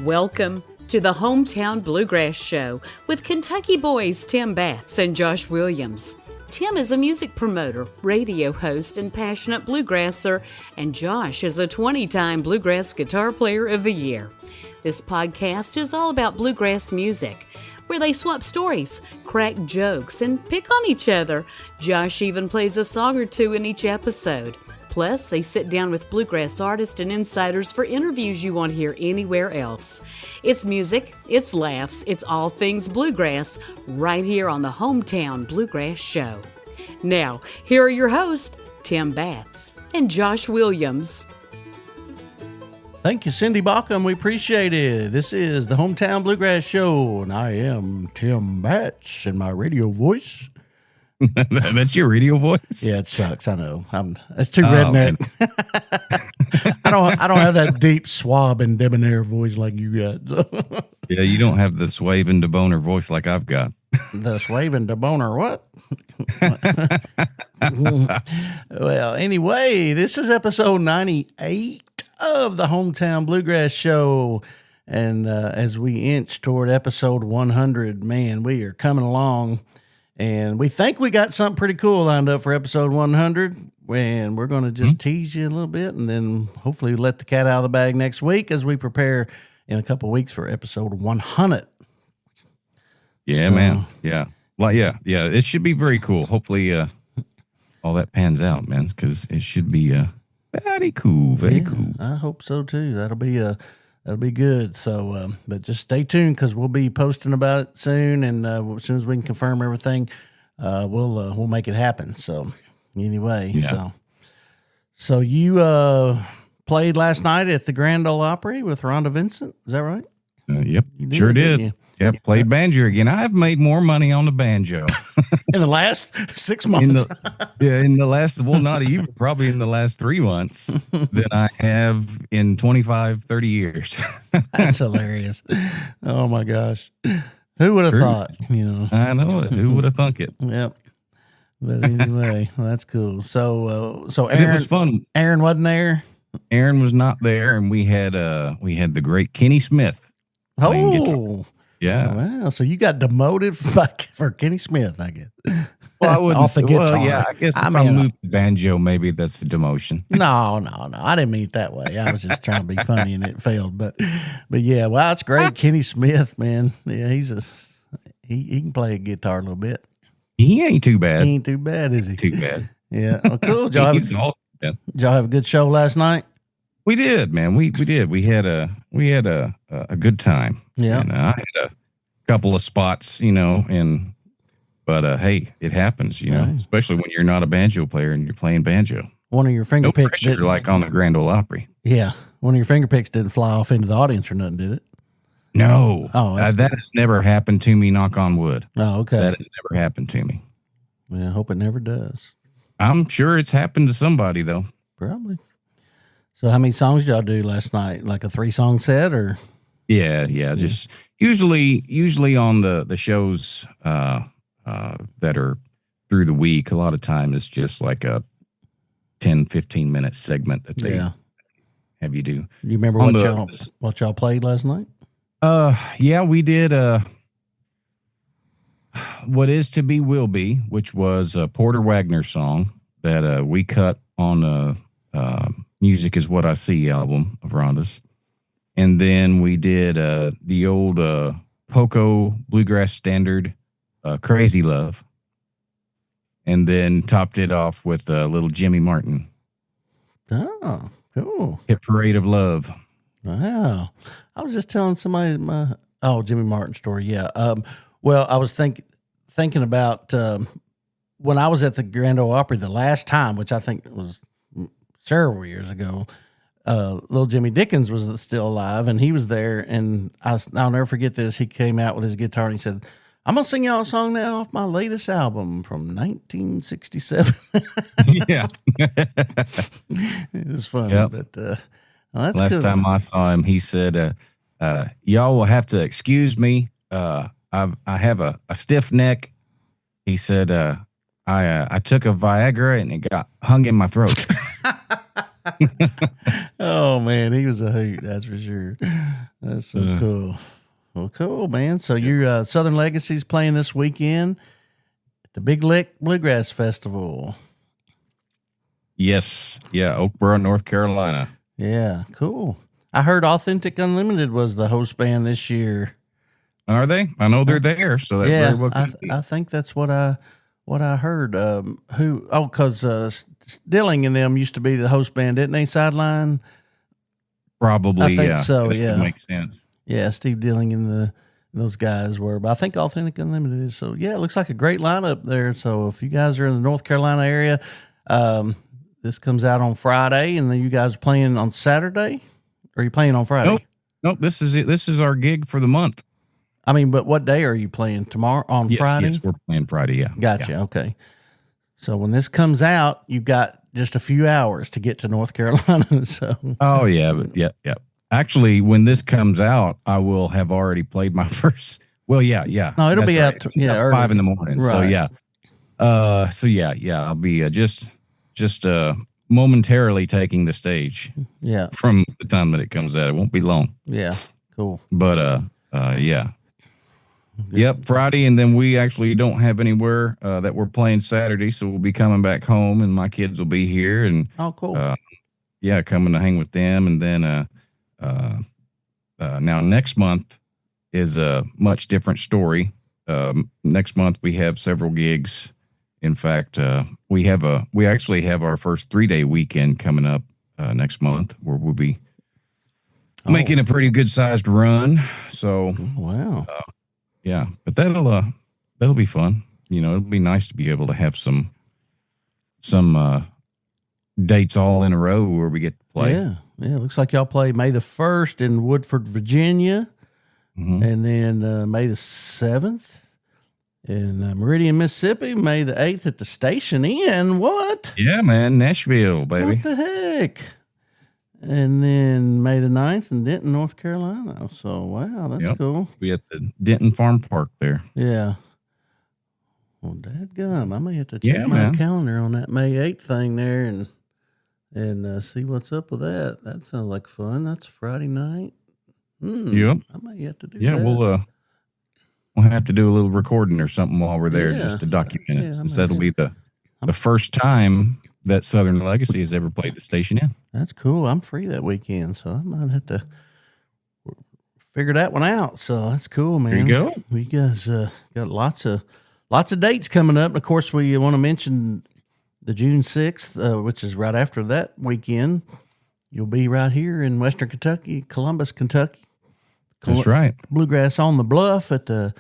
Welcome to the Hometown Bluegrass Show with Kentucky boys Tim Batts and Josh Williams. Tim is a music promoter, radio host, and passionate bluegrasser, and Josh is a 20-time Bluegrass Guitar Player of the Year. This podcast is all about bluegrass music, where they swap stories, crack jokes, and pick on each other. Josh even plays a song or two in each episode. Plus, they sit down with bluegrass artists and insiders for interviews you won't hear anywhere else. It's music, it's laughs, it's all things bluegrass, right here on the Hometown Bluegrass Show. Now, here are your hosts, Tim Batts and Josh Williams. Thank you, Cindy Bauckham. We appreciate it. This is the Hometown Bluegrass Show, and I am Tim Batts in my radio voice. That's your radio voice? Yeah, it sucks. I know. It's too redneck. I don't have that deep swab and debonair voice like you got. Yeah, you don't have the swaving to boner voice like I've got. The swaving to boner what? Well, anyway, this is episode 98 of the Hometown Bluegrass Show. And as we inch toward episode 100, man, we are coming along. And we think we got something pretty cool lined up for episode 100. And we're going to just tease you a little bit and then hopefully let the cat out of the bag next week as we prepare in a couple of weeks for episode 100. Yeah, man. Yeah. Well, yeah. It should be very cool. Hopefully all that pans out, man, because it should be very cool. Very cool. I hope so, too. That'll be good. So, but just stay tuned because we'll be posting about it soon, and as soon as we can confirm everything, we'll make it happen. So, anyway, so you played last night at the Grand Ole Opry with Rhonda Vincent. Is that right? Yep, sure did. Yep, played banjo again. I've made more money on the banjo in the last 6 months. Probably in the last 3 months than I have in 25, 30 years. That's hilarious. Oh my gosh. Who would have thought, I know it. Who would have thunk it? Yep. But anyway, well, that's cool. So Aaron, it was fun. Aaron wasn't there. Aaron was not there. And we had the great Kenny Smith. Oh, yeah. Wow. So you got demoted for Kenny Smith, I guess. Well, I wouldn't Off the guitar. Well, yeah, I guess if I moved to banjo, maybe that's the demotion. No. I didn't mean it that way. I was just trying to be funny and it failed. But yeah, wow, it's great. Kenny Smith, man. Yeah, he can play a guitar a little bit. He ain't too bad. He ain't too bad, is he? Too bad. Yeah. Well, cool. Did y'all have a good show last night? We did, man. We did. We had a good time. Yeah. And I had a couple of spots, but hey, it happens, Right. especially when you're not a banjo player and you're playing banjo. One of your finger picks didn't, like on the Grand Ole Opry. Yeah. One of your finger picks didn't fly off into the audience or nothing, did it? No. Oh, that has never happened to me, knock on wood. Oh, okay. That has never happened to me. Yeah, I hope it never does. I'm sure it's happened to somebody, though. Probably. So how many songs did y'all do last night? Like a 3-song set or? Yeah. Just usually on the shows that are through the week, a lot of time it's just like a 10, 15 minute segment that they have you do. Do you remember what y'all played last night? Yeah, we did What Is to Be Will Be, which was a Porter Wagner song that we cut on Music Is What I See album of Rhonda's. And then we did the old Poco Bluegrass standard, Crazy Love. And then topped it off with little Jimmy Martin. Oh, cool. Hit Parade of Love. Wow. I was just telling somebody Jimmy Martin story. Yeah. Well, I was thinking about when I was at the Grand Ole Opry the last time, which I think was several years ago. Little Jimmy Dickens was still alive, and he was there. And I'll never forget this. He came out with his guitar and he said, "I'm gonna sing y'all a song now off my latest album from 1967." Yeah, it was funny. Yep. But that's last cool. time I saw him, he said, "Y'all will have to excuse me. I have a stiff neck." He said, "I took a Viagra and it got hung in my throat." Oh man, he was a hoot. That's for sure. That's so cool. Well, cool, man. So your Southern Legacy's playing this weekend at the Big Lick Bluegrass Festival. Yes. Yeah. Oakboro, North Carolina. Yeah, cool. I heard Authentic Unlimited was the host band this year. Are they? I know they're there, so that very well could be. I think that's what I heard. Because Stilling and them used to be the host band, didn't they? Sideline. Probably. I think so. That Yeah, makes sense. Yeah, Steve Dilling and those guys were. But I think Authentic Unlimited is. So yeah, it looks like a great lineup there. So if you guys are in the North Carolina area, this comes out on Friday, and then you guys are playing on Saturday. Or are you playing on Friday? Nope. This is it. This is our gig for the month. I mean, but what day are you playing? Tomorrow on Friday? Yes, we're playing Friday. Yeah. Gotcha. Yeah. Okay. So when this comes out, you've got just a few hours to get to North Carolina. So. Oh yeah, but yeah. Actually, when this comes out, I will have already played my first. Well, yeah. No, it'll be right. out. Early. 5 in the morning. Right. So yeah. I'll be just momentarily taking the stage. Yeah. From the time that it comes out, it won't be long. Yeah. Cool. But yeah. Okay. Yep, Friday, and then we actually don't have anywhere that we're playing Saturday, so we'll be coming back home, and my kids will be here, and cool. Coming to hang with them, and then now next month is a much different story. Next month we have several gigs. In fact, we actually have our first 3-day weekend coming up next month, where we'll be making a pretty good sized run. So wow. Yeah, but that'll be fun. It'll be nice to be able to have some dates all in a row where we get to play. Yeah. It looks like y'all play May the 1st in Woodford, Virginia, and then May the 7th in Meridian, Mississippi, May the 8th at the Station Inn. What? Yeah, man, Nashville, baby. What the heck? And then May the 9th in Denton, North Carolina. So, wow, that's cool. We at the Denton Farm Park there. Yeah. Well, dadgum, I may have to check my calendar on that May 8th thing there and see what's up with that. That sounds like fun. That's Friday night. Yep. I may have to do that. Yeah, we'll have to do a little recording or something while we're there just to document it. Since that'll be the first time that Southern Legacy has ever played the Station Inn. That's cool. I'm free that weekend, so I might have to figure that one out. So that's cool, man. There you go. We guys got lots of dates coming up. And of course, we want to mention the June 6th, which is right after that weekend. You'll be right here in Western Kentucky, Columbus, Kentucky. That's right. Bluegrass on the Bluff at the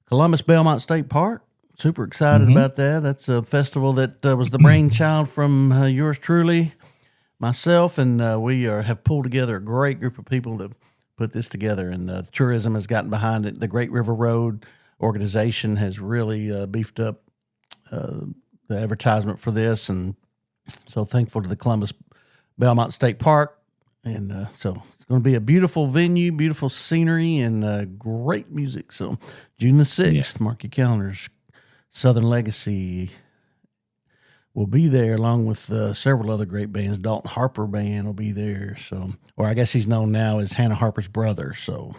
Columbus Belmont State Park. Super excited about that. That's a festival that was the brainchild from yours truly, myself, and we have pulled together a great group of people to put this together. And tourism has gotten behind it. The Great River Road organization has really beefed up the advertisement for this, and so thankful to the Columbus Belmont State Park. And so it's going to be a beautiful venue, beautiful scenery, and great music. So June the 6th, mark your calendars. Southern Legacy will be there along with several other great bands. Dalton Harper Band will be there. So, or I guess he's known now as Hannah Harper's brother. So,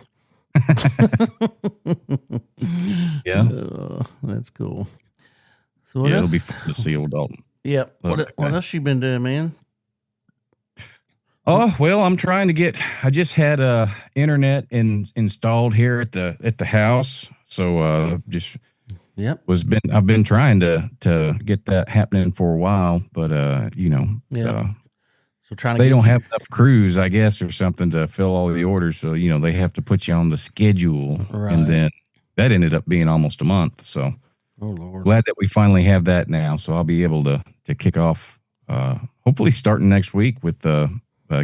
that's cool. So it'll be fun to see old Dalton. Yep. What else you been doing, man? Oh, well, I'm trying to get. I just had internet installed here at the house, so just. Yep. I've been trying to get that happening for a while, but so trying they don't have enough crews, I guess, or something to fill all the orders. So, they have to put you on the schedule. Right. And then that ended up being almost a month. So glad that we finally have that now. So I'll be able to kick off, hopefully starting next week with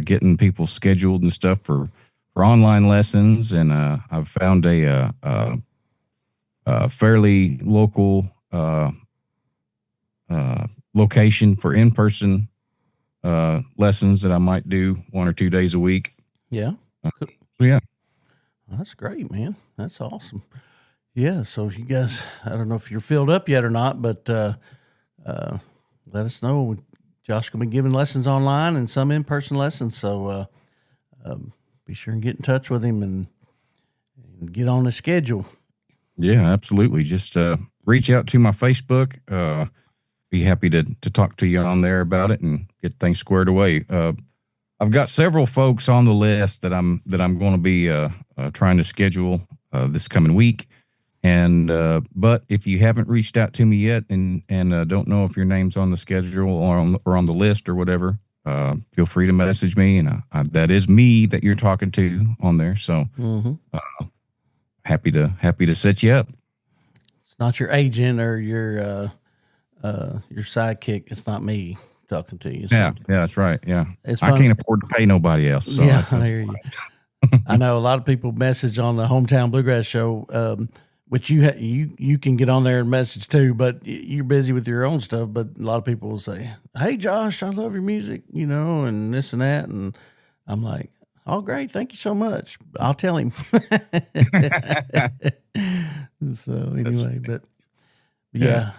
getting people scheduled and stuff for online lessons. And I've found a fairly local location for in-person lessons that I might do 1 or 2 days a week. Yeah. Yeah. That's great, man. That's awesome. Yeah. So you guys, I don't know if you're filled up yet or not, but let us know. Josh will be giving lessons online and some in-person lessons. So be sure and get in touch with him and get on the schedule. Yeah, absolutely. Just reach out to my Facebook. Be happy to talk to you on there about it and get things squared away. I've got several folks on the list that I'm going to be trying to schedule this coming week. And but if you haven't reached out to me yet and don't know if your name's on the schedule or on the list or whatever, feel free to message me. And that is me that you're talking to on there. So happy to set you up. It's not your agent or your sidekick. It's not me talking to you. So. Yeah, that's right. Yeah, it's I can't afford to pay nobody else. So yeah, I hear you. I know a lot of people message on the Hometown Bluegrass Show, which you can get on there and message too, but you're busy with your own stuff. But a lot of people will say, "Hey, Josh, I love your music," and this and that, and I'm like, "Oh, great, thank you so much." I'll tell him. So anyway, but yeah.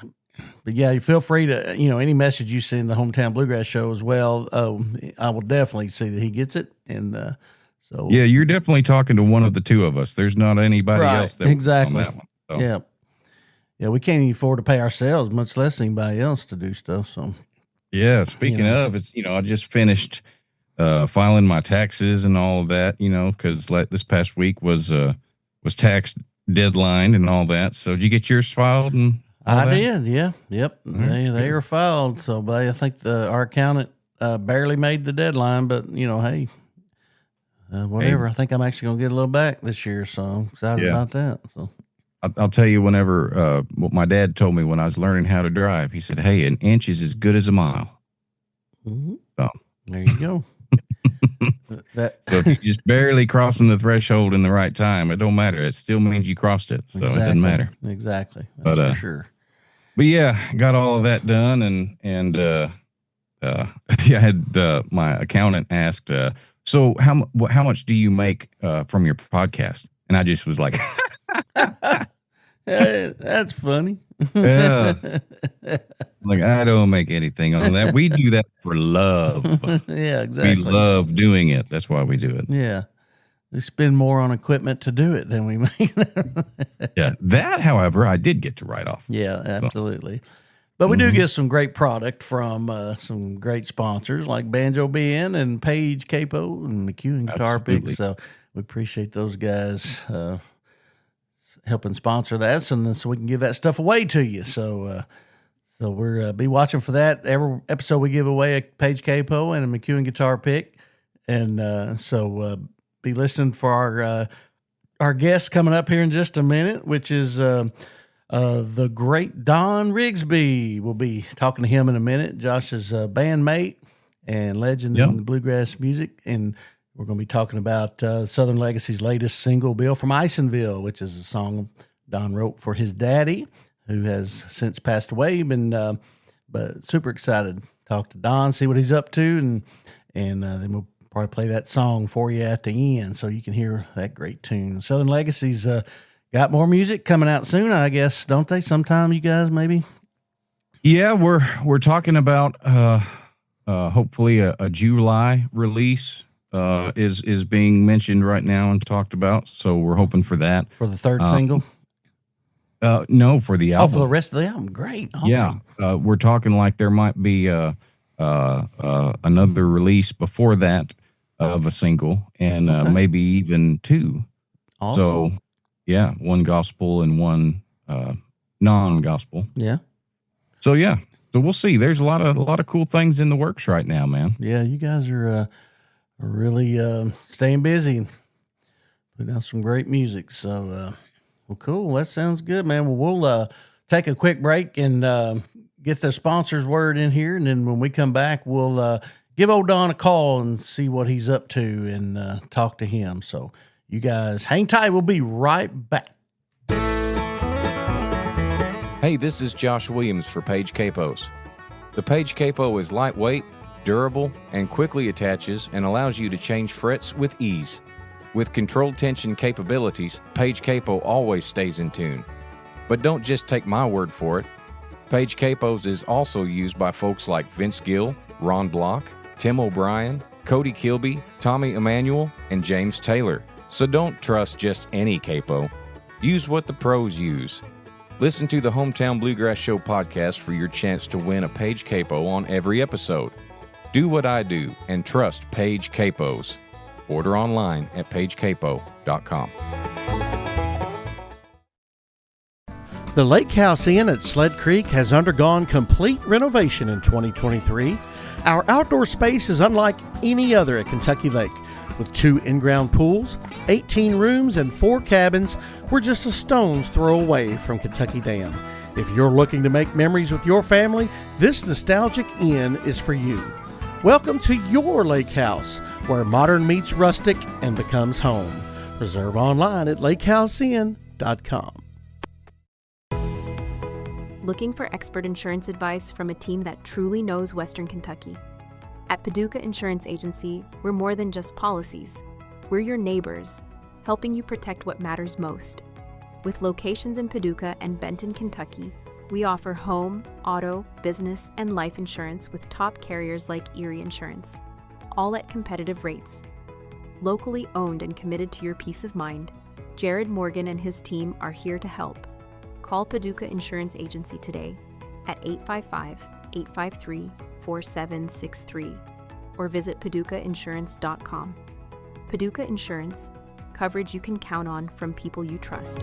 But yeah, you feel free to, any message you send the Hometown Bluegrass Show as well. I will definitely see that he gets it. And so. Yeah, you're definitely talking to one of the two of us. There's not anybody else that exactly. on that one. So. Yeah. Yeah, we can't even afford to pay ourselves, much less anybody else to do stuff. So. Yeah, speaking of, it's, I just finished filing my taxes and all of that, because this past week was tax deadline and all that. So did you get yours filed and I did, yeah. Yep. They are filed. So I think our accountant barely made the deadline, but hey, whatever. I think I'm actually going to get a little back this year, so I'm excited about that. So I'll tell you whenever what my dad told me when I was learning how to drive. He said, "Hey, an inch is as good as a mile." Mm-hmm. So there you go. So if you're just barely crossing the threshold in the right time, it don't matter. It still means you crossed it, so it doesn't matter. Exactly. That's for sure. But yeah, got all of that done, and I had my accountant asked, "So how much do you make from your podcast?" And I just was like, hey, "That's funny." Yeah, like I don't make anything on that. We do that for love. Yeah, exactly. We love doing it. That's why we do it. Yeah. We spend more on equipment to do it than we make. Yeah. That, however, I did get to write off. Yeah, absolutely. But we do get some great product from some great sponsors like Banjo BN and Paige Capo and McEwen Guitar Picks. So we appreciate those guys helping sponsor that, so we can give that stuff away to you. So we're be watching for that. Every episode we give away a Paige Capo and a McEwen Guitar Pick. And so be listening for our guest coming up here in just a minute, which is the great Don Rigsby. We'll be talking to him in a minute. Josh's bandmate and legend in the bluegrass music. And we're going to be talking about Southern Legacy's latest single, Bill from Isonville, which is a song Don wrote for his daddy, who has since passed away. But super excited to talk to Don, see what he's up to, and then we'll probably play that song for you at the end so you can hear that great tune. Southern Legacy's got more music coming out soon, I guess, don't they? Sometime, you guys, maybe? Yeah, we're talking about hopefully a July release is being mentioned right now and talked about. So we're hoping for that. For the third single? No, for the album. Oh, for the rest of the album. Great. Awesome. Yeah. We're talking like there might be another release before that of a single and maybe even two. Awesome. So yeah, one gospel and one non-gospel. Yeah. So yeah. So we'll see. There's a lot of cool things in the works right now, man. Yeah, you guys are really staying busy, putting out some great music. So, well, cool. That sounds good, man. Well, we'll take a quick break and get the sponsor's word in here, and then when we come back, we'll give old Don a call and see what he's up to and talk to him. So, you guys hang tight. We'll be right back. Hey, this is Josh Williams for Paige Capos. The Paige Capo is lightweight, durable, and quickly attaches and allows you to change frets with ease. With controlled tension capabilities, Paige Capo always stays in tune. But don't just take my word for it. Page Capos is also used by folks like Vince Gill, Ron Block, Tim O'Brien, Cody Kilby, Tommy Emmanuel, and James Taylor. So don't trust just any capo. Use what the pros use. Listen to the Hometown Bluegrass Show podcast for your chance to win a Page Capo on every episode. Do what I do and trust Page Capos. Order online at pagecapo.com. The Lake House Inn at Sled Creek has undergone complete renovation in 2023. Our outdoor space is unlike any other at Kentucky Lake. With 2 in-ground pools, 18 rooms, and 4 cabins, we're just a stone's throw away from Kentucky Dam. If you're looking to make memories with your family, this nostalgic inn is for you. Welcome to your lake house, where modern meets rustic and becomes home. Reserve online at lakehouseinn.com. Looking for expert insurance advice from a team that truly knows Western Kentucky? At Paducah Insurance Agency, we're more than just policies. We're your neighbors, helping you protect what matters most. With locations in Paducah and Benton, Kentucky, we offer home, auto, business, and life insurance with top carriers like Erie Insurance, all at competitive rates. Locally owned and committed to your peace of mind, Jared Morgan and his team are here to help. Call Paducah Insurance Agency today at 855-853-4763 or visit paducahinsurance.com. Paducah Insurance, coverage you can count on from people you trust.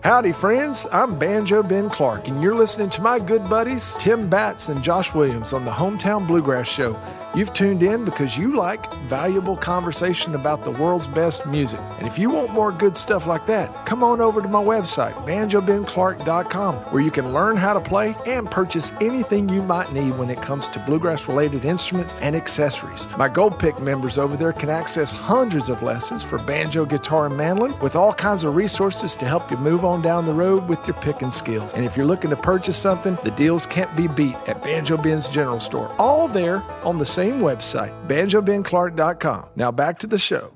Howdy, friends. I'm Banjo Ben Clark, and you're listening to my good buddies, Tim Batts and Josh Williams, on the Hometown Bluegrass Show. You've tuned in because you like valuable conversation about the world's best music. And if you want more good stuff like that, come on over to my website, banjobenclark.com, where you can learn how to play and purchase anything you might need when it comes to bluegrass-related instruments and accessories. My Gold Pick members over there can access hundreds of lessons for banjo, guitar, and mandolin, with all kinds of resources to help you move on down the road with your picking skills. And if you're looking to purchase something, the deals can't be beat at Banjo Ben's General Store. All there on the same website, banjobenclark.com. Now back to the show.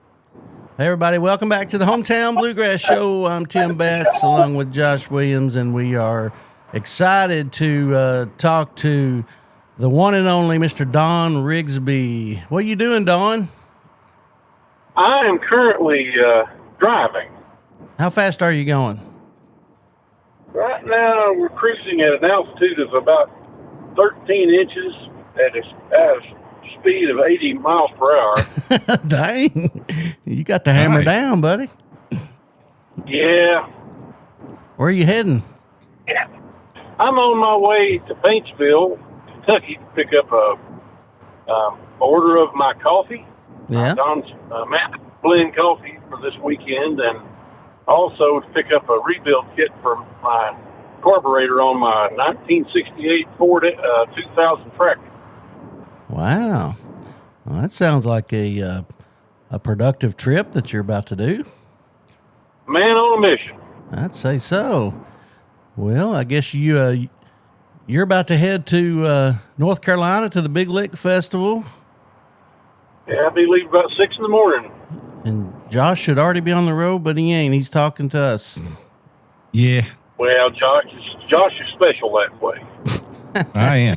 Hey everybody, welcome back to the Hometown Bluegrass Show. I'm Tim Batts along with Josh Williams, and we are excited to talk to the one and only Mr. Don Rigsby. What are you doing, Don? I am currently driving. How fast are you going? Right now, we're cruising at an altitude of about 13 inches at a speed of 80 miles per hour. Dang, you got the hammer down, buddy. Yeah. Where are you heading? Yeah. I'm on my way to Paintsville, Kentucky, to pick up a order of my coffee. Yeah. Don's Matt Blend coffee for this weekend, and also to pick up a rebuild kit for my carburetor on my 1968 Ford 2000 tractor. Wow. Well, that sounds like a productive trip that you're about to do. Man on a mission. I'd say so. Well, I guess you're about to head to North Carolina to the Big Lick Festival. Yeah, I'll be leaving about 6 in the morning. And Josh should already be on the road, but he ain't. He's talking to us. Yeah, Well, Josh is special that way. I am.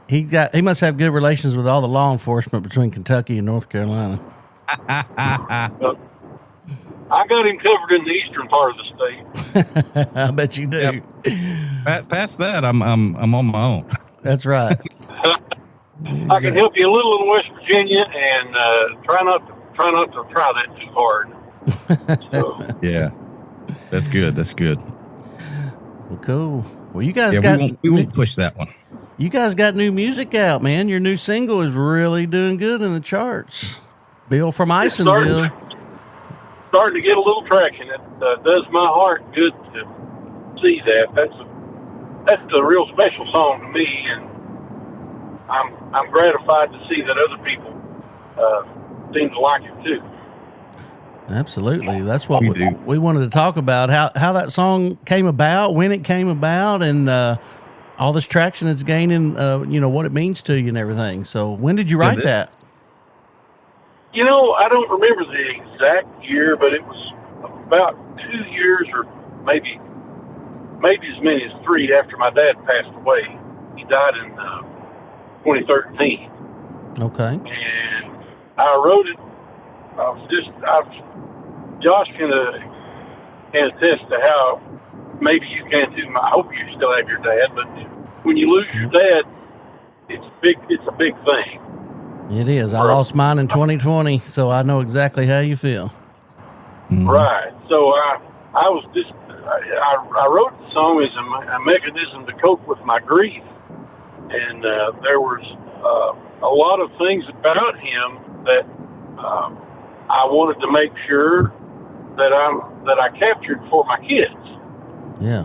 He must have good relations with all the law enforcement between Kentucky and North Carolina. I got him covered in the eastern part of the state. I bet you do. Yep. Past that, I'm on my own. That's right. I can help you a little in West Virginia, and try not to try that too hard. So. Yeah, that's good. That's good. Well, cool. Well, you guys we won't push that one. You guys got new music out, man. Your new single is really doing good in the charts. Bill from Isonville. Starting to get a little traction. It does my heart good to see that. That's a real special song to me, and I'm gratified to see that other people seem to like it too. Absolutely. That's what we wanted to talk about, how that song came about, when it came about, and all this traction it's gaining, what it means to you and everything. So when did you write that? I don't remember the exact year, but it was about 2 years or maybe maybe as many as 3 after my dad passed away. He died in 2013. Okay. And I wrote it. Josh can attest to how, maybe you can too. I hope you still have your dad, but when you lose your dad, it's a big thing. It is. I lost mine in 2020, so I know exactly how you feel. Mm-hmm. Right. So I wrote the song as a mechanism to cope with my grief, and there was a lot of things about him that I wanted to make sure that I captured for my kids. Yeah.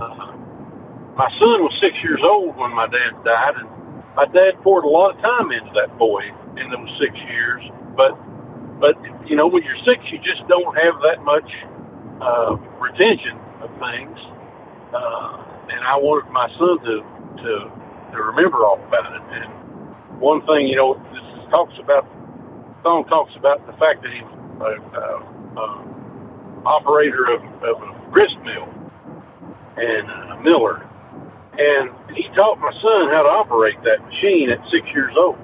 My son was 6 years old when my dad died, and my dad poured a lot of time into that boy in those 6 years. But you know, when you're 6, you just don't have that much retention of things. And I wanted my son to remember all about it. And one thing, you know, the song talks about the fact that he was operator of a grist mill and a miller. And he taught my son how to operate that machine at 6 years old.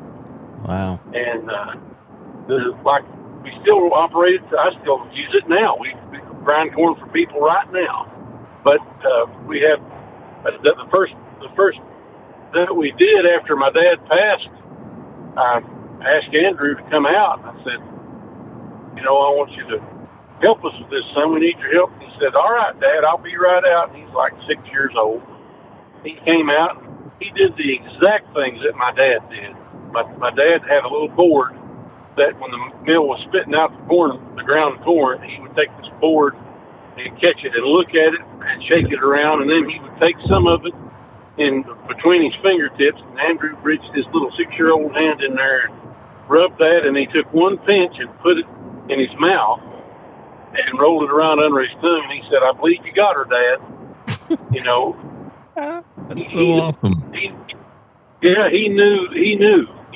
Wow. And we still operate it. I still use it now. We grind corn for people right now. But we have the first that we did after my dad passed. I asked Andrew to come out. I said, you know, I want you to help us with this, son. We need your help. He said, all right, Dad, I'll be right out. And he's like 6 years old. He came out. He did the exact things that my dad did. My dad had a little board that when the mill was spitting out the ground corn, he would take this board and catch it and look at it and shake it around, and then he would take some of it in between his fingertips, and Andrew reached his little 6-year-old hand in there and rubbed that, and he took one pinch and put it in his mouth and rolled it around under his tongue, and he said, I believe you got her, Dad. You know. That's so awesome. He knew, you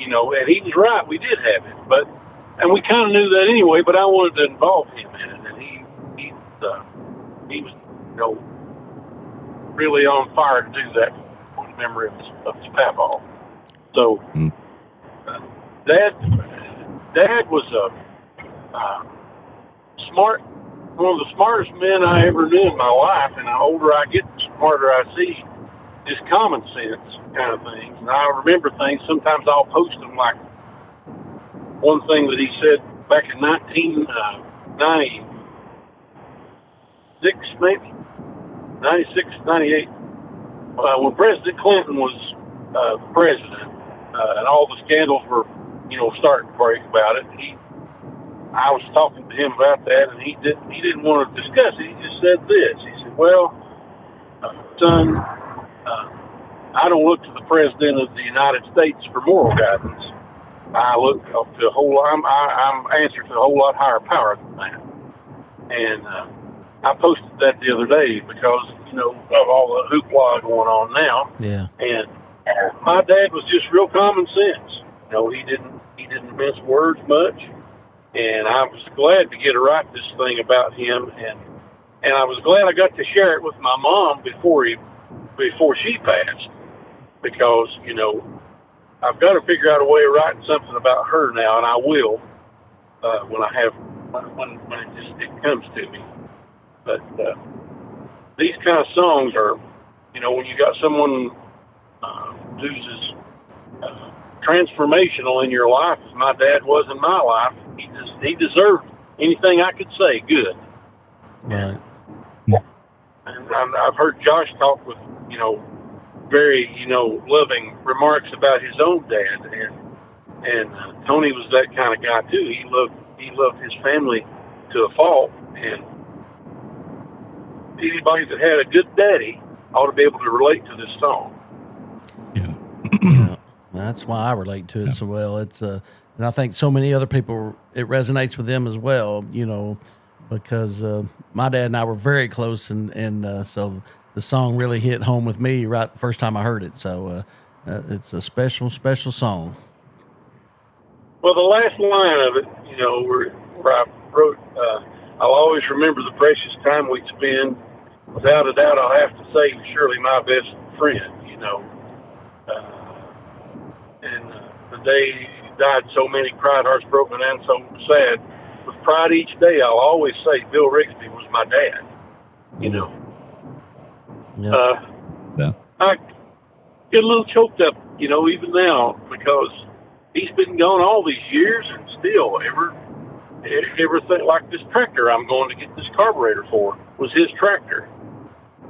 know, and he was right. We did have it, and we kind of knew that anyway, but I wanted to involve him in it, and he was, you know, really on fire to do that in memory of his papa. So, Dad was smart, one of the smartest men I ever knew in my life, and the older I get, the smarter I see. Just common sense kind of things. And I remember things, sometimes I'll post them, like one thing that he said back in 1996, maybe, 96, 98, when President Clinton was president, and all the scandals were, you know, starting to break about it. I was talking to him about that, and he didn't want to discuss it. He just said this. He said, well, son, I don't look to the President of the United States for moral guidance. I look to I'm answered to a whole lot higher power than that. And I posted that the other day because, you know, of all the hoopla going on now. Yeah. And my dad was just real common sense. You know, he didn't mince words much. And I was glad to get to write this thing about him, and I was glad I got to share it with my mom before she passed, because, you know, I've got to figure out a way of writing something about her now, and I will when it comes to me. But these kind of songs are, you know, when you got someone who's as transformational in your life as my dad was in my life, he deserved anything I could say good. Right. And I've heard Josh talk with, you know, very, you know, loving remarks about his own dad, and Tony was that kind of guy too. He loved his family to a fault, and anybody that had a good daddy ought to be able to relate to this song. Yeah. Yeah. That's why I relate to it so well. It's and I think so many other people, it resonates with them as well, you know, because my dad and I were very close, and so the song really hit home with me right the first time I heard it. So it's a special, special song. Well, the last line of it, you know, where I wrote, I'll always remember the precious time we'd spend without a doubt, I'll have to say, surely my best friend, and the day he died, so many cried, hearts broken, and so sad. With pride each day, I'll always say Bill Rigsby was my dad. Yeah. I get a little choked up, even now, because he's been gone all these years, and still everything, like this tractor I'm going to get this carburetor for was his tractor,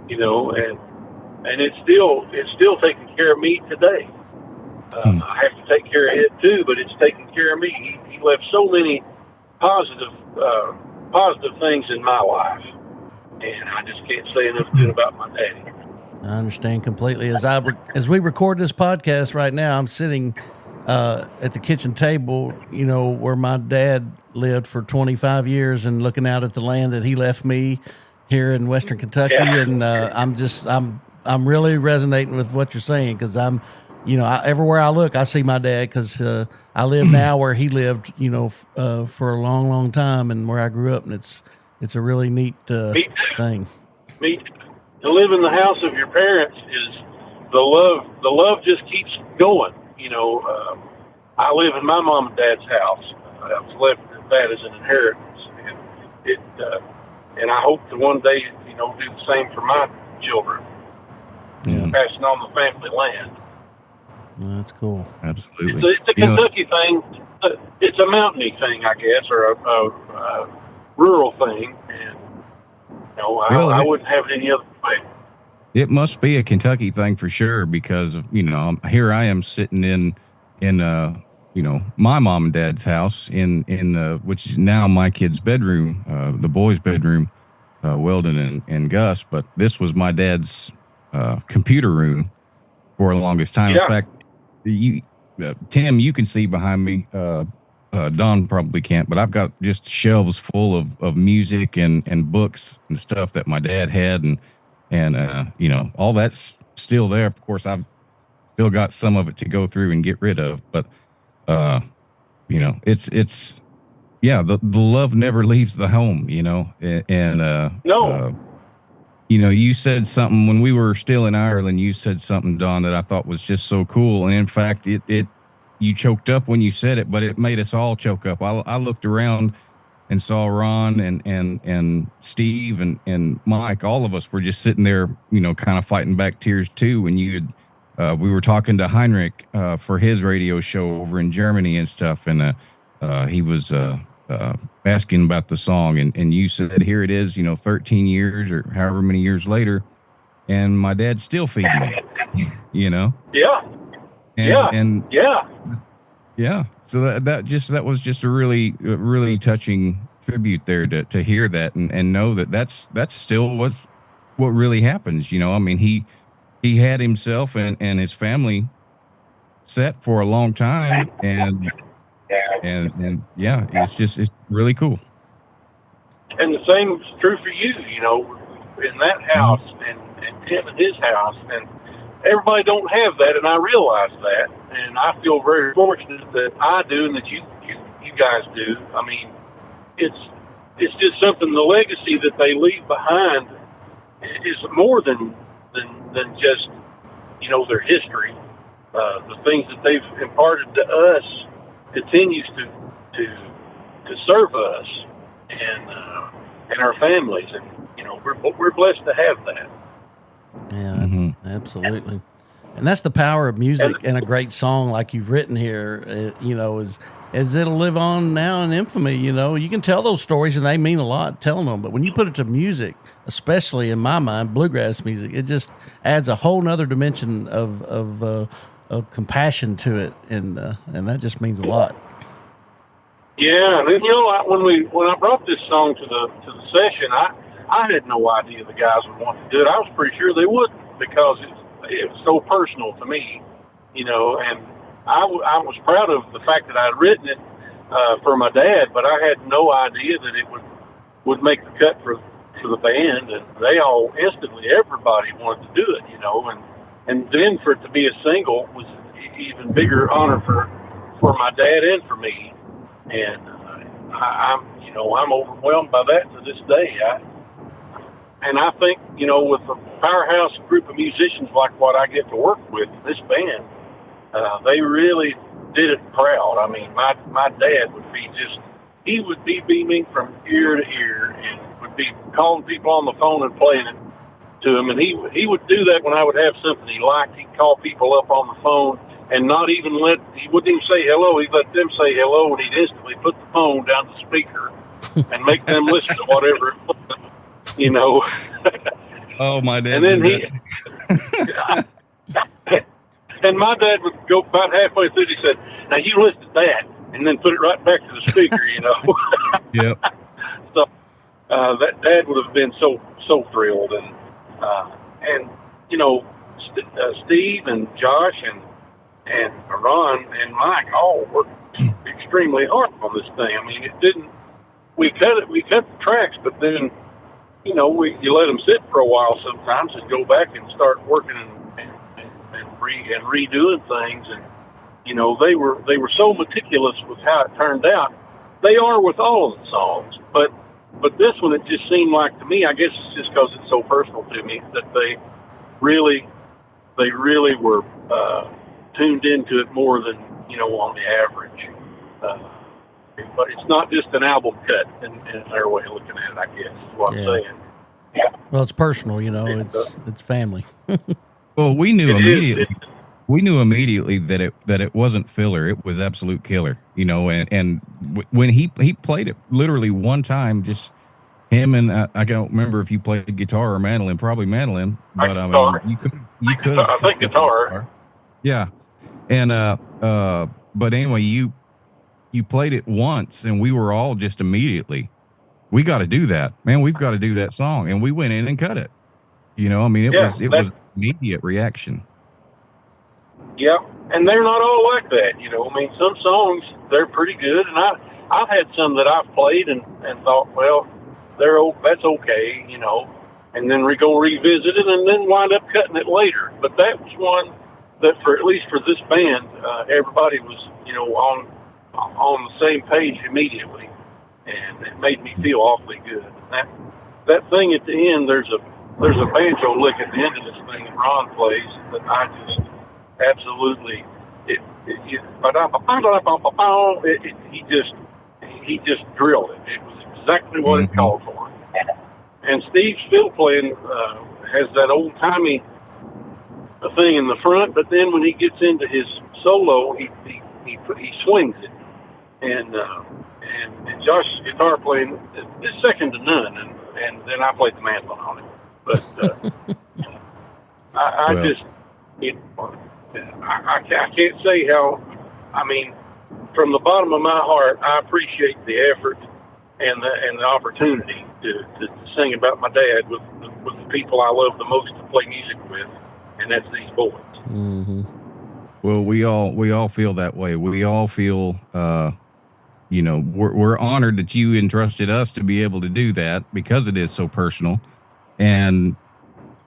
and it's still taking care of me today. I have to take care of it too, but it's taking care of me. He left so many positive things in my life, and I just can't say enough good about my daddy. I understand completely. As we record this podcast right now, I'm sitting at the kitchen table, where my dad lived for 25 years, and looking out at the land that he left me here in Western Kentucky. Yeah. And I'm really resonating with what you're saying, because I'm, everywhere I look, I see my dad, because I live now where he lived, for a long, long time, and where I grew up, and it's a really neat thing. Me too. To live in the house of your parents is the love. The love just keeps going. I live in my mom and dad's house. I was left that as an inheritance, and I hope to one day, do the same for my children, passing on the family land. Well, that's cool. Absolutely. It's a Kentucky thing. It's a mountainy thing, I guess, or a rural thing, and I wouldn't have it any other way. It must be a Kentucky thing for sure, because here I am sitting in my mom and dad's house in which is now my kid's bedroom, the boys' bedroom, Weldon and Gus. But this was my dad's computer room for the longest time. Yeah. In fact, Tim, you can see behind me. Don probably can't, but I've got just shelves full of music and books and stuff that my dad had, and all that's still there. Of course, I've still got some of it to go through and get rid of, but it's the love never leaves the home, No. You said something when we were still in Ireland. You said something, Don, that I thought was just so cool, and in fact, you choked up when you said it, but it made us all choke up. I looked around and saw Ron and Steve and Mike. All of us were just sitting there, kind of fighting back tears too. When we were talking to Heinrich for his radio show over in Germany and stuff, and he was asking about the song, and you said, here it is, 13 years or however many years later, and my dad's still feeding me, Yeah. Yeah. So that was just a really touching tribute there to hear that and know that that's still what really happens. He had himself and his family set for a long time, and it's really cool. And the same is true for you, in that house and Tim in his house, and everybody don't have that, and I realize that, and I feel very fortunate that I do and that you guys do. I mean, it's just something, the legacy that they leave behind is more than just, their history. The things that they've imparted to us continues to serve us and our families, and we're blessed to have that. Yeah, absolutely. And that's the power of music and a great song like you've written here, is it'll live on now in infamy. You can tell those stories and they mean a lot telling them, but when you put it to music, especially in my mind, bluegrass music, it just adds a whole nother dimension of compassion to it, and that just means a lot. Yeah, and when I brought this song to the session, I had no idea the guys would want to do it. I was pretty sure they wouldn't, because it was so personal to me, and I was proud of the fact that I had written it for my dad, but I had no idea that it would make the cut for the band, and they all instantly, everybody wanted to do it, and then for it to be a single was even bigger honor for my dad and for me, and I'm overwhelmed by that to this day. And I think, with a powerhouse group of musicians like what I get to work with, this band, they really did it proud. I mean, my dad he would be beaming from ear to ear and would be calling people on the phone and playing it to him. And he would do that when I would have something he liked. He'd call people up on the phone and he wouldn't even say hello. He'd let them say hello, and he'd instantly put the phone down the speaker and make them listen to whatever it was, Oh, my dad and then did that. and my dad would go about halfway through. He said, "Now you listen to that," and then put it right back to the speaker. Yep. So that Dad would have been so thrilled, and Steve and Josh and Ron and Mike all worked extremely hard on this thing. I mean, we cut the tracks, but then you let them sit for a while sometimes and go back and start working and redoing things, and they were so meticulous with how it turned out. They are with all of the songs, but this one, it just seemed like, to me, I guess it's just because it's so personal to me, that they really were tuned into it more than on the average. But it's not just an album cut in their way of looking at it, I guess, is what I'm saying. Yeah. Well, it's personal, it's family. Well, we knew immediately that it wasn't filler. It was absolute killer, and when he played it literally one time, just him and I don't remember if you played guitar or mandolin, probably mandolin, but I mean, you could have. I think guitar. Yeah. And, but anyway, you played it once and we were all just immediately, we got to do that, man. We've got to do that song. And we went in and cut it. It was immediate reaction. Yeah. And they're not all like that. I mean, some songs, they're pretty good. And I've had some that I've played and thought, well, that's okay, and then we go revisit it and then wind up cutting it later. But that was one that, at least for this band, everybody was, on the same page immediately, and it made me feel awfully good. That thing at the end, there's a banjo lick at the end of this thing that Ron plays that I just absolutely he just drilled it. It was exactly what it called for. And Steve's fiddle playing has that old timey thing in the front, but then when he gets into his solo, he swings it, and Josh's guitar playing is second to none, and then I played the mandolin on it. But I can't say how. I mean, from the bottom of my heart, I appreciate the effort and the opportunity to sing about my dad with the people I love the most to play music with, and that's these boys. Mm-hmm. Well, we all feel that way. We all feel, we're honored that you entrusted us to be able to do that because it is so personal, and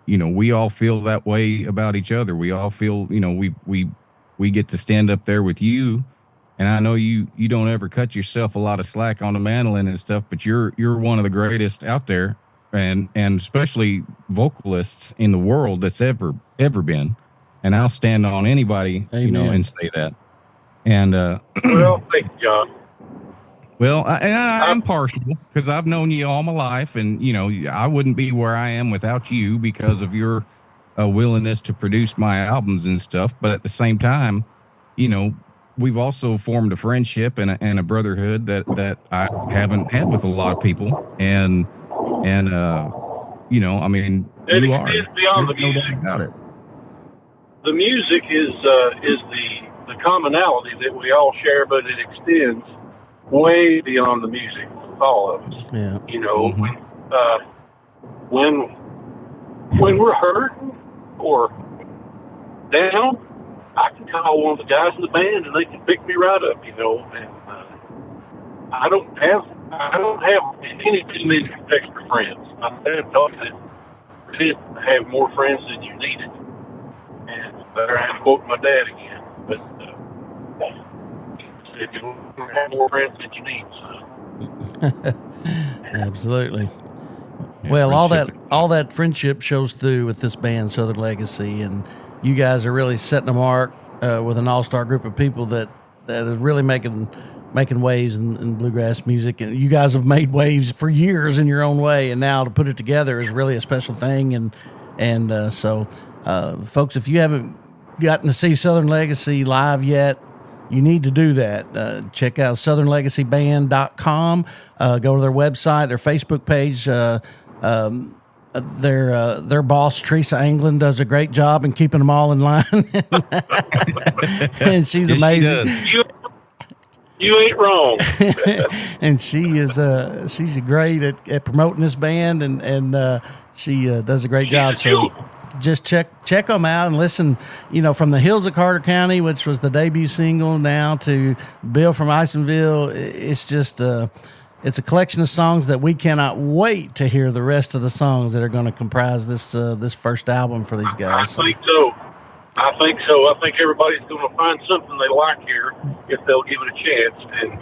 we all feel that way about each other. We all feel, we get to stand up there with you. And I know you don't ever cut yourself a lot of slack on the mandolin and stuff, but you're one of the greatest out there, and especially vocalists in the world that's ever been. And I'll stand on anybody, Amen. And say that. And well, thank you, John. Well, I'm partial because I've known you all my life, and I wouldn't be where I am without you because of your willingness to produce my albums and stuff. But at the same time, we've also formed a friendship and a brotherhood that I haven't had with a lot of people. And I mean, you are. It's beyond the music. No doubt about it. The music is the commonality that we all share, but it extends way beyond the music with all of us. Yeah. When we're hurt or down, I can call one of the guys in the band and they can pick me right up, and I don't have any too many extra friends. I'm told you that you didn't have more friends than you needed. And there I am quoting my dad again, but if you have more friends than you need, son. Absolutely. Yeah, Well, friendship. all that friendship shows through with this band, Southern Legacy, and you guys are really setting a mark with an all-star group of people that is really making waves in bluegrass music. And you guys have made waves for years in your own way, and now to put it together is really a special thing. So, folks, if you haven't gotten to see Southern Legacy live yet, you need to do that. Check out southernlegacyband.com. Go to their website, their Facebook page. Their boss, Teresa Anglin, does a great job in keeping them all in line. And she's amazing. You ain't wrong. And she's great at promoting this band, and she does a great job. So just check them out and listen, from the hills of Carter County, which was the debut single, now to Bill from Isonville. It's just it's a collection of songs that we cannot wait to hear the rest of the songs that are going to comprise this first album for these guys. I think so. I think everybody's going to find something they like here if they'll give it a chance. And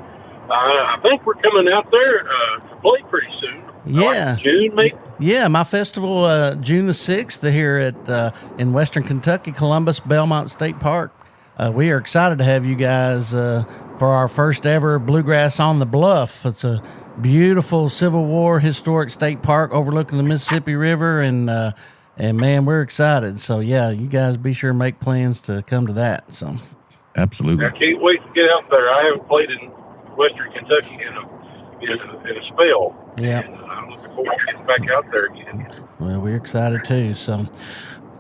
I think we're coming out there to play pretty soon. Yeah, like June maybe. Yeah, my festival June the 6th here at in Western Kentucky, Columbus Belmont State Park. We are excited to have you guys for our first ever Bluegrass on the Bluff. It's a beautiful Civil War historic state park overlooking the Mississippi River, and man, we're excited. So yeah, you guys be sure to make plans to come to that. So absolutely, I can't wait to get out there. I haven't played in Western Kentucky in a spell. Yeah, and I'm looking forward to getting back out there again. Well, we're excited too. So,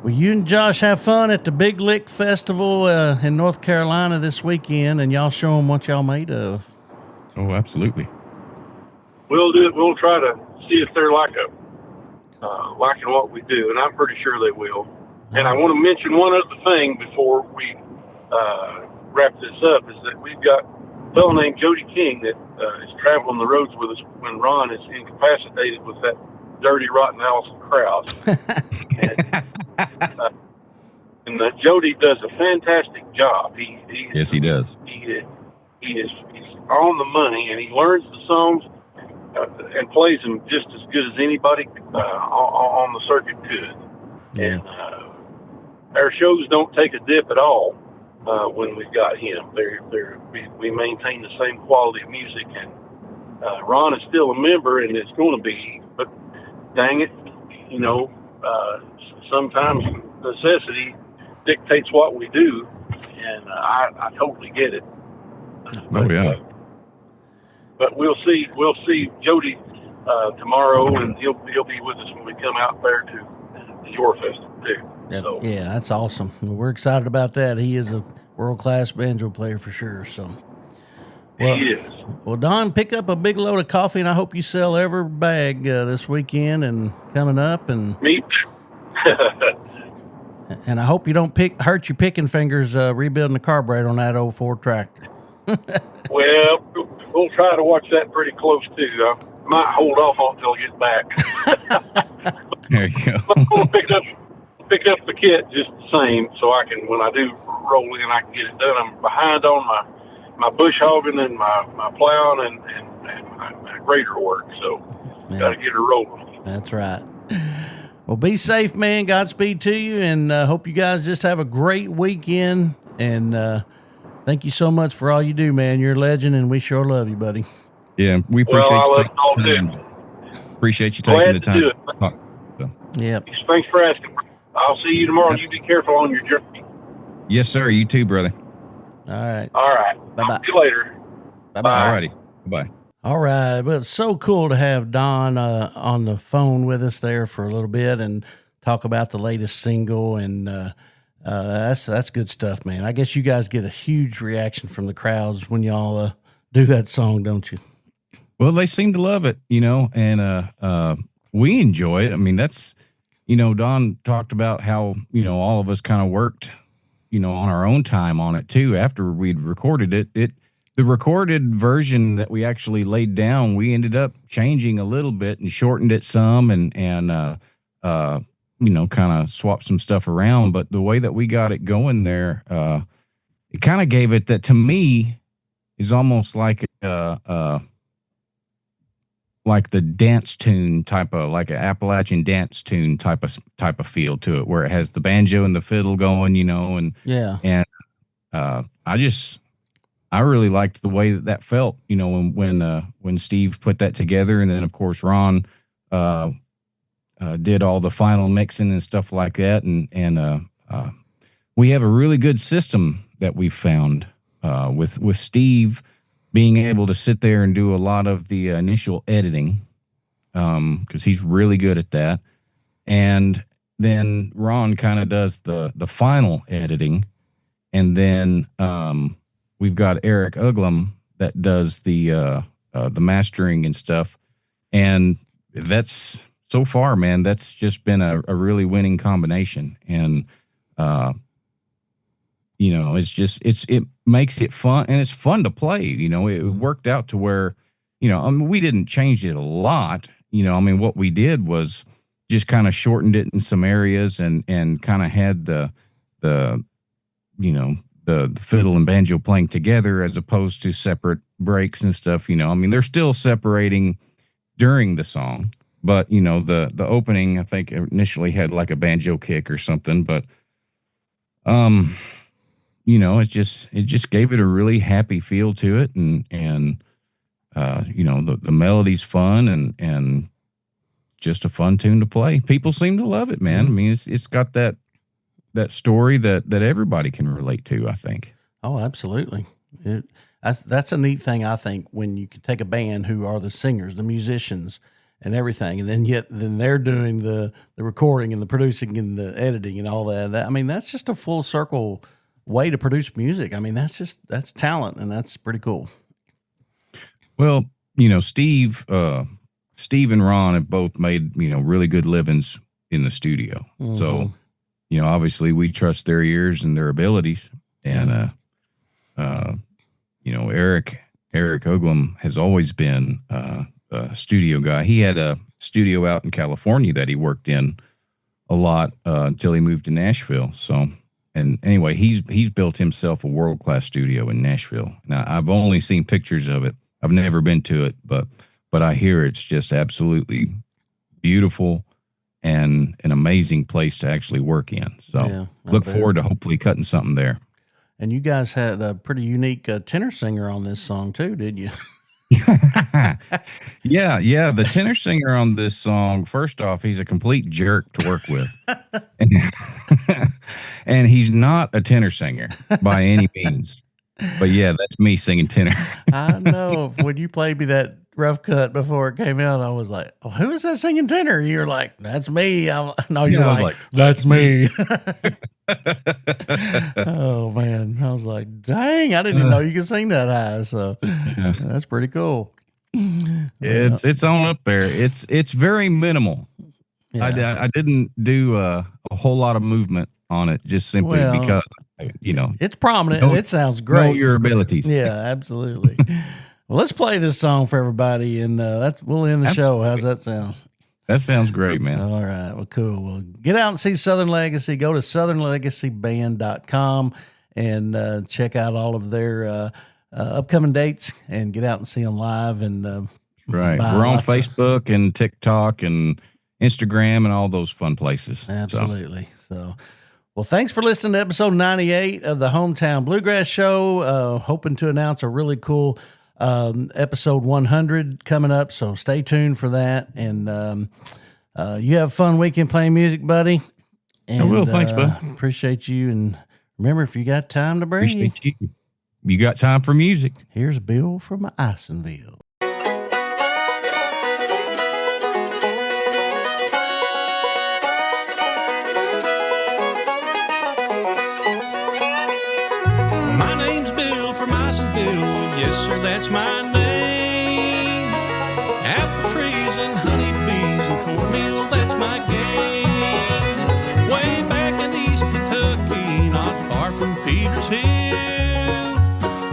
well, you and Josh have fun at the Big Lick Festival in North Carolina this weekend, and y'all show them what y'all made of. Oh, absolutely. We'll do it. We'll try to see if they're liking what we do, and I'm pretty sure they will. And I want to mention one other thing before we wrap this up, is that we've got a fellow named Jody King that is traveling the roads with us when Ron is incapacitated with that dirty, rotten Allison Krauss. And Jody does a fantastic job. Yes, he does. He's on the money, and he learns the songs and plays them just as good as anybody on the circuit could. Yeah. And our shows don't take a dip at all when we've got him. We maintain the same quality of music, and Ron is still a member, and it's going to be. But dang it, sometimes necessity dictates what we do, and I totally get it. Oh yeah. But we'll see Jody tomorrow, and he'll be with us when we come out there to your festival too. So. Yeah, that's awesome. We're excited about that. He is a world-class banjo player for sure. So, well, he is. Well, Don, pick up a big load of coffee, and I hope you sell every bag this weekend and coming up. And me. And I hope you don't hurt your picking fingers rebuilding the carburetor on that old Ford tractor. Well, we'll try to watch that pretty close too. I might hold off until I get back. There you go. I'll pick up the kit just the same, so I can, when I do roll in, I can get it done. I'm behind on my bush hogging and my plowing and my grader work, so got to get her rolling. That's right. Well, be safe, man. Godspeed to you, and hope you guys just have a great weekend. And thank you so much for all you do, man. You're a legend, and we sure love you, buddy. Yeah, we appreciate you taking the time. Glad to do it. Yep. Thanks for asking. I'll see you tomorrow. You be careful on your journey. Yes, sir. You too, brother. All right. All right. Bye-bye. See you later. Bye-bye. All righty. Bye-bye. All right. Well, it's so cool to have Don on the phone with us there for a little bit and talk about the latest single. And that's good stuff, man. I guess you guys get a huge reaction from the crowds when y'all do that song, don't you? Well, they seem to love it, and we enjoy it. I mean, that's, Don talked about how, all of us kind of worked, on our own time on it too. After we'd recorded it, the recorded version that we actually laid down, we ended up changing a little bit and shortened it some and kind of swapped some stuff around. But the way that we got it going there, it kind of gave it that, to me, is almost like like the dance tune type of, like an Appalachian dance tune type of feel to it, where it has the banjo and the fiddle going, and I really liked the way that felt, when Steve put that together, and then of course Ron did all the final mixing and stuff like that, and we have a really good system that we found with Steve being able to sit there and do a lot of the initial editing, because he's really good at that. And then Ron kind of does the final editing. And then we've got Eric Uglum that does the mastering and stuff. And that's, so far, man, that's just been a really winning combination. And, it makes it fun, and it's fun to play. It worked out to where, we didn't change it a lot. What we did was just kind of shortened it in some areas, and kind of had the fiddle and banjo playing together as opposed to separate breaks and stuff. They're still separating during the song, but the opening, I think, initially had like a banjo kick or something, but it just gave it a really happy feel to it, and the melody's fun, and just a fun tune to play. People seem to love it, man. It's got that story that everybody can relate to, I think. Oh, absolutely. That's a neat thing, I think, when you can take a band who are the singers, the musicians, and everything, and then they're doing the recording and the producing and the editing and all that. That's just a full circle way to produce music. That's talent, and that's pretty cool. Well, Steve and Ron have both made, really good livings in the studio. Mm-hmm. So, obviously we trust their ears and their abilities. And, Eric Uglum has always been a studio guy. He had a studio out in California that he worked in a lot until he moved to Nashville. So, and anyway, he's built himself a world-class studio in Nashville. Now, I've only seen pictures of it. I've never been to it, but I hear it's just absolutely beautiful and an amazing place to actually work in. So look forward to hopefully cutting something there. And you guys had a pretty unique tenor singer on this song too, didn't you? Yeah. The tenor singer on this song, first off, he's a complete jerk to work with. And he's not a tenor singer by any means. But yeah, that's me singing tenor. I know. When you played me that rough cut before it came out, I was like, oh, who is that singing tenor? And you're like, that's me. You're like, that's me. Oh, man. I was like, dang, I didn't even know you could sing that high. So that's pretty cool. It's on up there. It's very minimal. Yeah. I didn't do a whole lot of movement on it, just simply because, it's prominent and it sounds great. Know your abilities. Yeah, absolutely. Well, let's play this song for everybody, and we'll end the show. How's that sound? That sounds great, man. All right. Well, cool. Well, get out and see Southern Legacy. Go to southernlegacyband.com and check out all of their upcoming dates and get out and see them live. And right. We're on Facebook and TikTok and Instagram and all those fun places. Absolutely. So, well, thanks for listening to episode 98 of the Hometown Bluegrass Show. Hoping to announce a really cool episode 100 coming up, so stay tuned for that. And you have a fun weekend playing music, buddy. And, I will. Thanks, bud. Appreciate you. And remember, if you got time to breathe, you got time for music. Here's Bill from Isonville. That's my name. Apple trees and honeybees and cornmeal, that's my game. Way back in East Kentucky, not far from Peters Hill,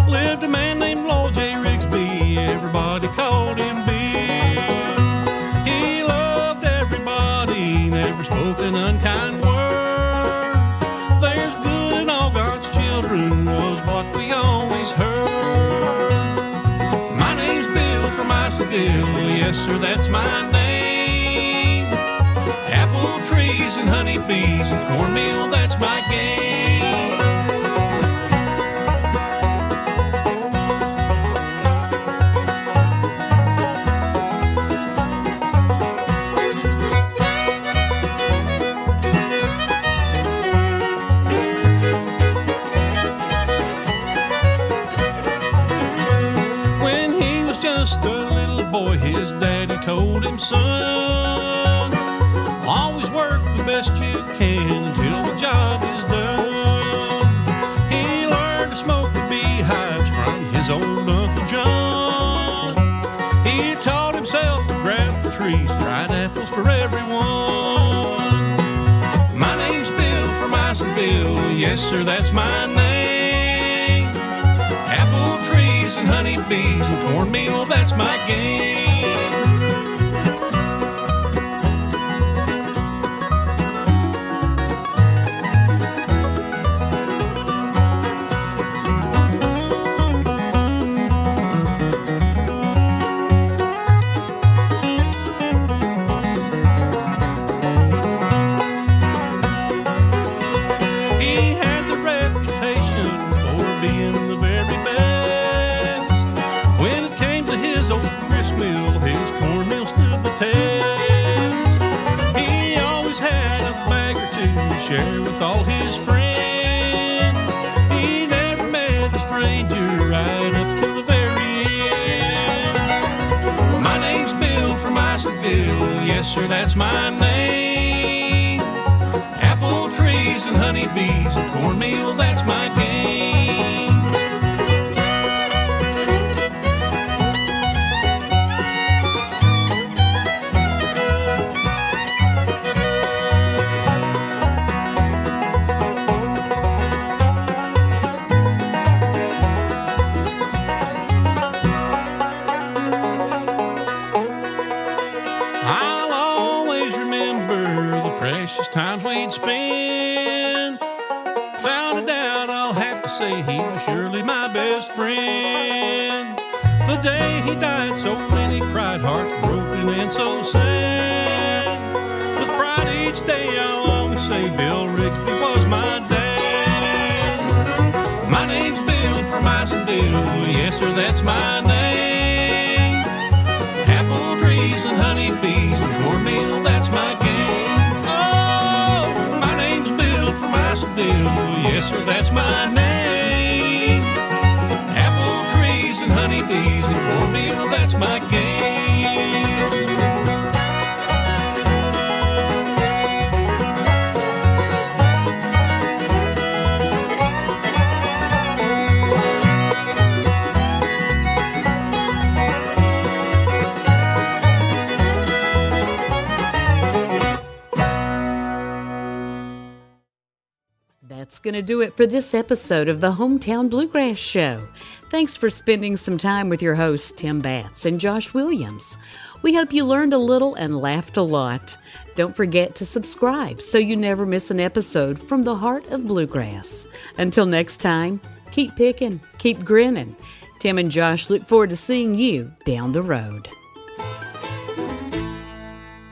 lived a man named Lord J. Rigsby. Everybody called him Bill. He loved everybody, never spoke an unkind word. There's good in all God's children was what we always heard. honeybees and cornmeal, that's my game. When he was just a little boy, his daddy told him, son, always work the best you can until the job is done. He learned to smoke the beehives from his old Uncle John. He taught himself to graft the trees, dried apples for everyone. My name's Bill from Isonville, yes sir, that's my name. Apple trees and honeybees and cornmeal, that's my game. He had the reputation for being the very best. When it came to his old grist mill, his cornmeal stood the test. He always had a bag or two to share with all his friends. He never met a stranger right up to the very end. My name's Bill from Isonville, yes sir, that's my name. Apple trees and honeybees and cornmeal, that's my game. I'll always remember the precious times we'd spend. Without a doubt, I'll have to say he was surely my best friend. The day he died, so many cried, hearts broken and so sad. With pride each day, I'll always say Bill Rigsby was my dad. My name's Bill from Isonville, yes sir, that's my name. Apple trees and honeybees and cornmeal, that's my game. Oh, my name's Bill from Isonville, yes sir, that's my name. Apple trees and honeybees and cornmeal, that's my game. That's going to do it for this episode of the Hometown Bluegrass Show. Thanks for spending some time with your hosts, Tim Batts and Josh Williams. We hope you learned a little and laughed a lot. Don't forget to subscribe so you never miss an episode from the heart of bluegrass. Until next time, keep picking, keep grinning. Tim and Josh look forward to seeing you down the road.